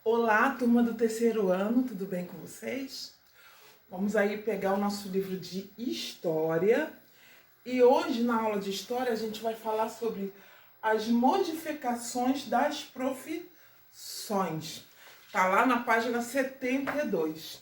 Olá, turma do terceiro ano, tudo bem com vocês? Vamos aí pegar o nosso livro de História e hoje na aula de História a gente vai falar sobre as modificações das profissões. Tá lá na página 72.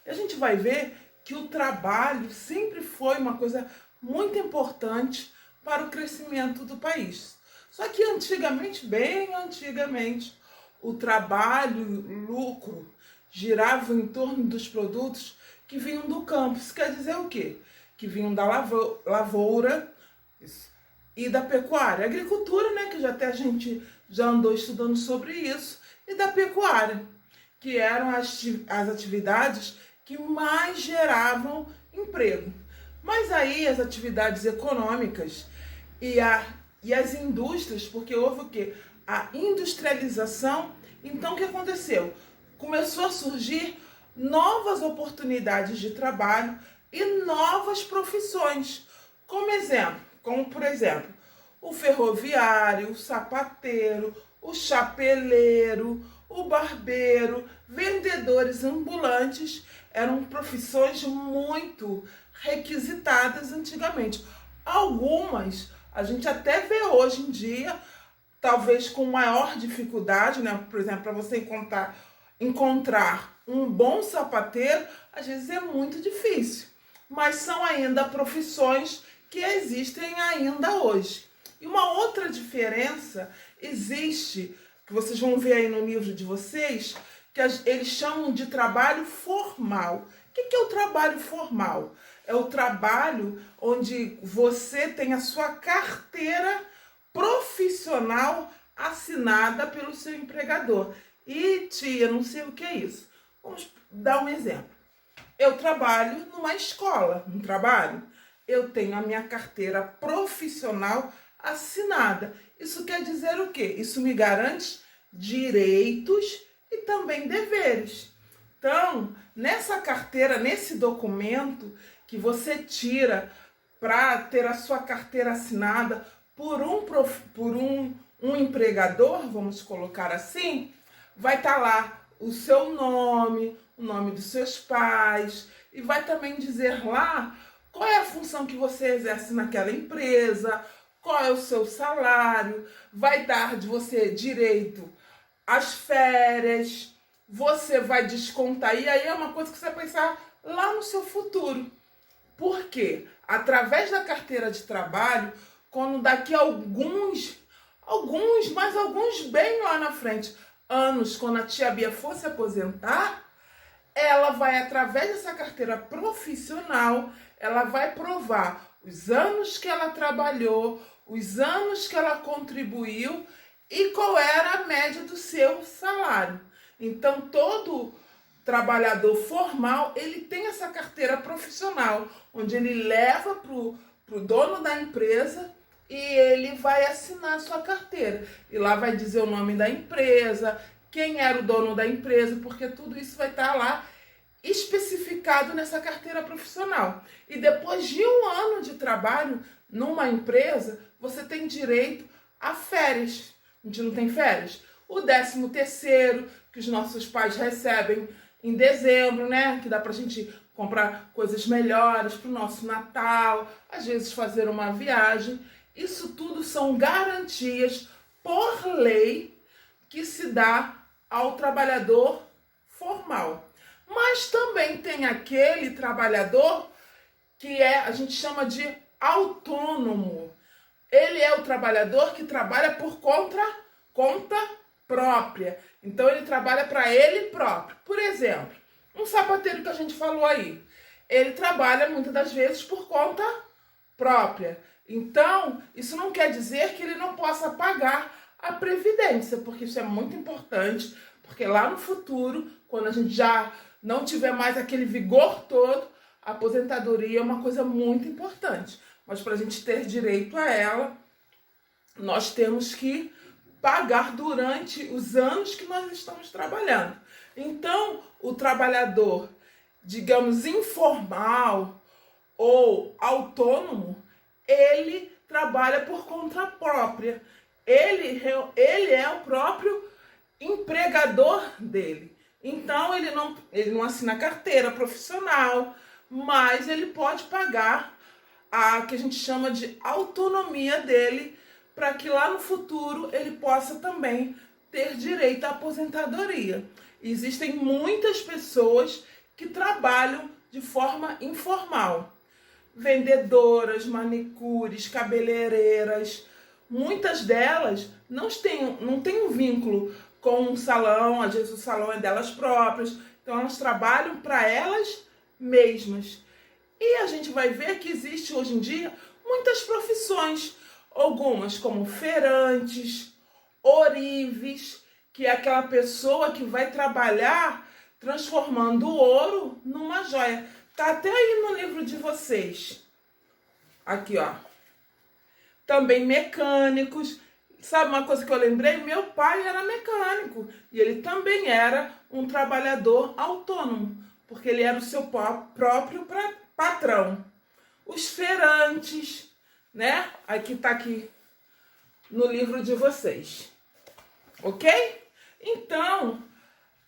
E a gente vai ver que o trabalho sempre foi uma coisa muito importante para o crescimento do país. Só que antigamente, bem antigamente, o trabalho, o lucro, girava em torno dos produtos que vinham do campo. Isso quer dizer o quê? Que vinham da lavoura e da pecuária. Agricultura, né, que já até a gente já andou estudando sobre isso, e da pecuária, que eram as atividades que mais geravam emprego. Mas aí as atividades econômicas e as indústrias, porque houve o quê? A industrialização. Então o que aconteceu? Começou a surgir novas oportunidades de trabalho e novas profissões. Como por exemplo, o ferroviário, o sapateiro, o chapeleiro, o barbeiro, vendedores ambulantes, eram profissões muito requisitadas antigamente. Algumas a gente até vê hoje em dia, talvez com maior dificuldade, né? Por exemplo, para você encontrar um bom sapateiro, às vezes é muito difícil. Mas são ainda profissões que existem ainda hoje. E uma outra diferença existe, que vocês vão ver aí no livro de vocês, que eles chamam de trabalho formal. O que é o trabalho formal? É o trabalho onde você tem a sua carteira profissional assinada pelo seu empregador. E tia, não sei o que é isso. Vamos dar um exemplo. Eu trabalho numa escola, não trabalho? Eu tenho a minha carteira profissional assinada. Isso quer dizer o quê? Isso me garante direitos e também deveres. Então, nessa carteira, nesse documento que você tira para ter a sua carteira assinada por um empregador, vamos colocar assim, vai estar lá o seu nome, o nome dos seus pais, e vai também dizer lá qual é a função que você exerce naquela empresa, qual é o seu salário, vai dar de você direito às férias, você vai descontar, e aí é uma coisa que você vai pensar lá no seu futuro. Por quê? Através da carteira de trabalho, quando daqui a alguns bem lá na frente, anos, quando a tia Bia for se aposentar, ela vai, através dessa carteira profissional, ela vai provar os anos que ela trabalhou, os anos que ela contribuiu e qual era a média do seu salário. Então, todo trabalhador formal, ele tem essa carteira profissional, onde ele leva para o dono da empresa e ele vai assinar a sua carteira. E lá vai dizer o nome da empresa, quem era o dono da empresa, porque tudo isso vai estar lá especificado nessa carteira profissional. E depois de um ano de trabalho numa empresa, você tem direito a férias. A gente não tem férias? O 13º, que os nossos pais recebem em dezembro, né? Que dá pra gente comprar coisas melhores pro nosso Natal, às vezes fazer uma viagem. Isso tudo são garantias por lei que se dá ao trabalhador formal. Mas também tem aquele trabalhador que a gente chama de autônomo. Ele é o trabalhador que trabalha por conta própria. Então ele trabalha para ele próprio. Por exemplo, um sapateiro que a gente falou aí, ele trabalha muitas das vezes por conta própria. Então, isso não quer dizer que ele não possa pagar a previdência, porque isso é muito importante, porque lá no futuro, quando a gente já não tiver mais aquele vigor todo, a aposentadoria é uma coisa muito importante. Mas para a gente ter direito a ela, nós temos que pagar durante os anos que nós estamos trabalhando. Então, o trabalhador, digamos, informal ou autônomo, ele trabalha por conta própria. Ele é o próprio empregador dele. Então ele não assina carteira profissional, mas ele pode pagar a que a gente chama de autonomia dele, para que lá no futuro ele possa também ter direito à aposentadoria. Existem muitas pessoas que trabalham de forma informal. Vendedoras, manicures, cabeleireiras, muitas delas não têm um vínculo com um salão, às vezes o salão é delas próprias, então elas trabalham para elas mesmas. E a gente vai ver que existe hoje em dia muitas profissões, algumas como feirantes, ourives, que é aquela pessoa que vai trabalhar transformando o ouro numa joia. Tá até aí no livro de vocês. Aqui, ó. Também mecânicos. Sabe uma coisa que eu lembrei? Meu pai era mecânico e ele também era um trabalhador autônomo, porque ele era o seu próprio patrão. Os feirantes, né? Aqui tá aqui no livro de vocês. Ok? Então,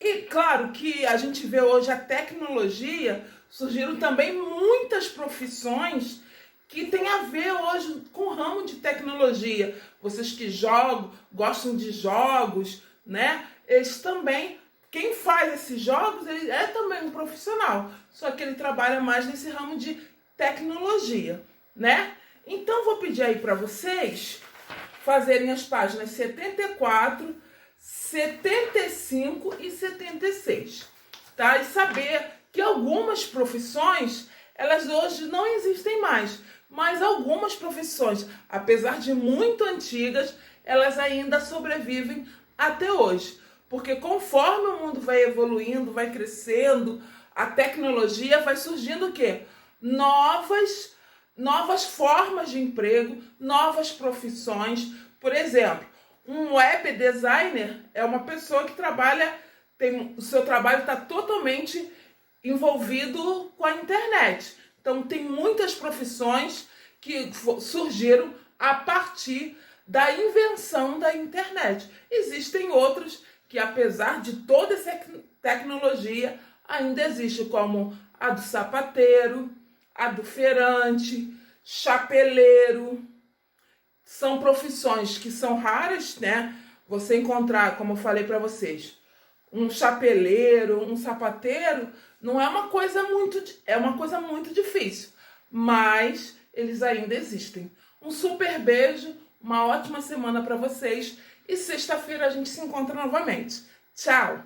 e claro que a gente vê hoje a tecnologia, surgiram também muitas profissões que tem a ver hoje com o ramo de tecnologia. Vocês que jogam, gostam de jogos, né? Eles também, quem faz esses jogos, ele é também um profissional, só que ele trabalha mais nesse ramo de tecnologia, né? Então vou pedir aí para vocês fazerem as páginas 74, 75 e 76, tá? E saber que algumas profissões, elas hoje não existem mais, mas algumas profissões, apesar de muito antigas, elas ainda sobrevivem até hoje. Porque conforme o mundo vai evoluindo, vai crescendo, a tecnologia vai surgindo o quê? Novas formas de emprego, novas profissões. Por exemplo, um web designer é uma pessoa que o seu trabalho está totalmente envolvido com a internet. Então, tem muitas profissões que surgiram a partir da invenção da internet. Existem outras que, apesar de toda essa tecnologia, ainda existe, como a do sapateiro, a do feirante, chapeleiro. São profissões que são raras, né? Você encontrar, como eu falei para vocês, um chapeleiro, um sapateiro, não é uma coisa muito difícil, mas eles ainda existem. Um super beijo, uma ótima semana para vocês e sexta-feira a gente se encontra novamente. Tchau!